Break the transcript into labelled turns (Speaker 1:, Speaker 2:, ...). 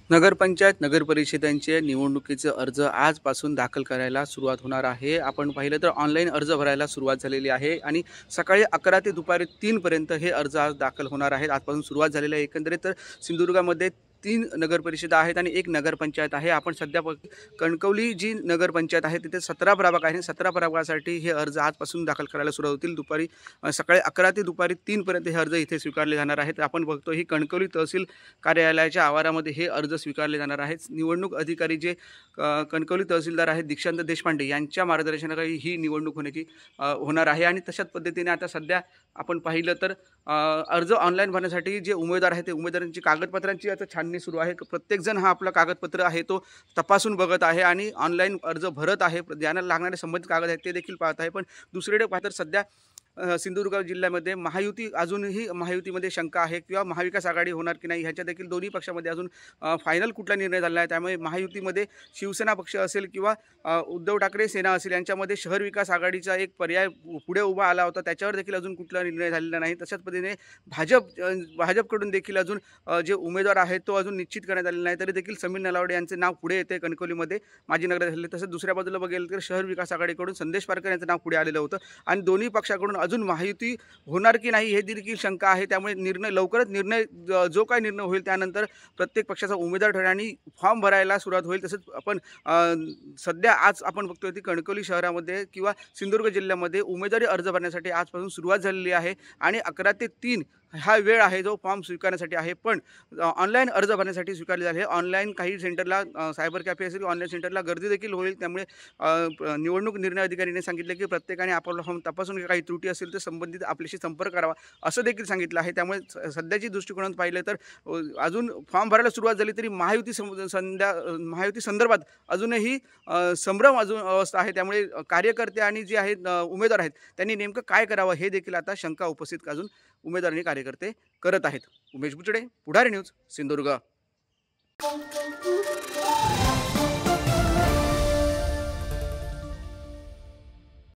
Speaker 1: नगरपंचायत, नगरपरिषदांचे निवडणुकीचे अर्ज आजपासून दाखल करायला सुरुवात होणार आहे। आपण पाहिलं तर ऑनलाईन अर्ज भरायला सुरुवात झालेली आहे आणि सकाळी 11 ते दुपारी 3 पर्यंत हे अर्ज आज दाखल होणार आहेत। आजपासून सुरुवात झालेली आहे। एकंदरीत तर सिंधुदुर्गामध्ये 3 नगरपरिषदा आहेत आणि 1 नगरपंचायत आहे। आपण सध्या कणकवली जी नगरपंचायत आहे तिथे 17 प्रभाग आहे। 17 प्रभागासाठी हे अर्ज आजपासून दाखल करायला सुरुवात होतील। सकाळी 11 ते दुपारी 3 पर्यंत हे अर्ज इथे स्वीकारले जाणार आहेत। आपण बघतो ही कणकवली तहसील कार्यालयाच्या आवारामध्ये हे अर्ज स्वीकारले जाणार आहेत। निवडणूक अधिकारी जे कणकवली तहसीलदार आहेत दीक्षांत देशपांडे यांच्या मार्गदर्शनाखाली ही निवडणूक होणार आहे आणि तशाच पद्धतीने आता सध्या आपण पाहिलं तर अर्ज ऑनलाईन भरण्यासाठी जे उमेदवार आहेत ते उमेदवारांची कागदपत्रांची आता छाननी सुरू आहे। प्रत्येक जण हा आपला कागदपत्र आहे तो तपासून बघत आहे आणि ऑनलाईन अर्ज भरत आहे। ज्यांना लागणारे संबंधित कागद आहेत ते देखील पाहत आहे। पण दुसरीकडे पाहता सध्या सिंधुदुर्ग जिल्ह्यामध्ये महायुती अजूनही महायुतीमध्ये शंका आहे किंवा महाविकास आघाडी होणार की नाही ह्याच्या देखील दोन्ही पक्षामध्ये अजून फायनल कुठला निर्णय झाला आहे। त्यामुळे महायुतीमध्ये शिवसेना पक्ष असेल किंवा उद्धव ठाकरे सेना असेल यांच्यामध्ये शहर विकास आघाडीचा एक पर्याय पुढे उभा आला होता, त्याच्यावर देखील अजून कुठला निर्णय झालेला नाही। तशाच पद्धतीने भाजपकडून देखील अजून जे उमेदवार आहेत तो अजून निश्चित करण्यात आलेला नाही, तरी देखील समीर नलावडे यांचे नाव पुढे येते कणकवलीमध्ये माजी नगराध्यक्ष। तसंच दुसऱ्या बाजूला बघेल तर शहर विकास आघाडीकडून संदेश पारकर यांचं नाव पुढे आलेलं होतं आणि दोन्ही पक्षाकडून अजून महायुती होणार की नाही हे देखील शंका आहे। त्यामुळे लवकरच जो काही निर्णय होईल त्यानंतर प्रत्येक पक्षाचा उमेदवार ठरेल आणि फॉर्म भरायला सुरुवात होईल। तसंच आपण सध्या आज आपण बघतोय की कणकवली शहरामध्ये किंवा सिंधुदुर्ग जिल्ह्यामध्ये उमेदवारी अर्ज भरण्यासाठी आजपासून सुरुवात झालेली आहे आणि 11 ते 3 हा वेळ आहे जो फॉर्म स्वीकारण्यासाठी आहे। पण ऑनलाईन अर्ज भरण्यासाठी स्वीकारले झाले। ऑनलाईन काही सेंटरला सायबर कॅफे असेल ऑनलाईन सेंटरला गर्दी देखील होईल। त्यामुळे निवडणूक निर्णय अधिकाऱ्यांनी सांगितले की प्रत्येकाने आपला फॉर्म तपासून काही त्रुटी असेल तर संबंधित आपल्याशी संपर्क करावा असं देखील सांगितलं आहे। त्यामुळे सध्याची दृष्टिकोनात पाहिलं तर अजून फॉर्म भरायला सुरुवात झाली तरी महायुती संदर्भात अजूनही संभ्रम अवस्था आहे। त्यामुळे कार्यकर्ते आणि जे आहेत उमेदवार आहेत त्यांनी नेमकं काय करावं हे देखील आता शंका उपस्थित अजून उमेदवारांनी कार्यकर्ते करत आहेत। उमेश बुचडे, पुढारी न्यूज, सिंधुदुर्ग।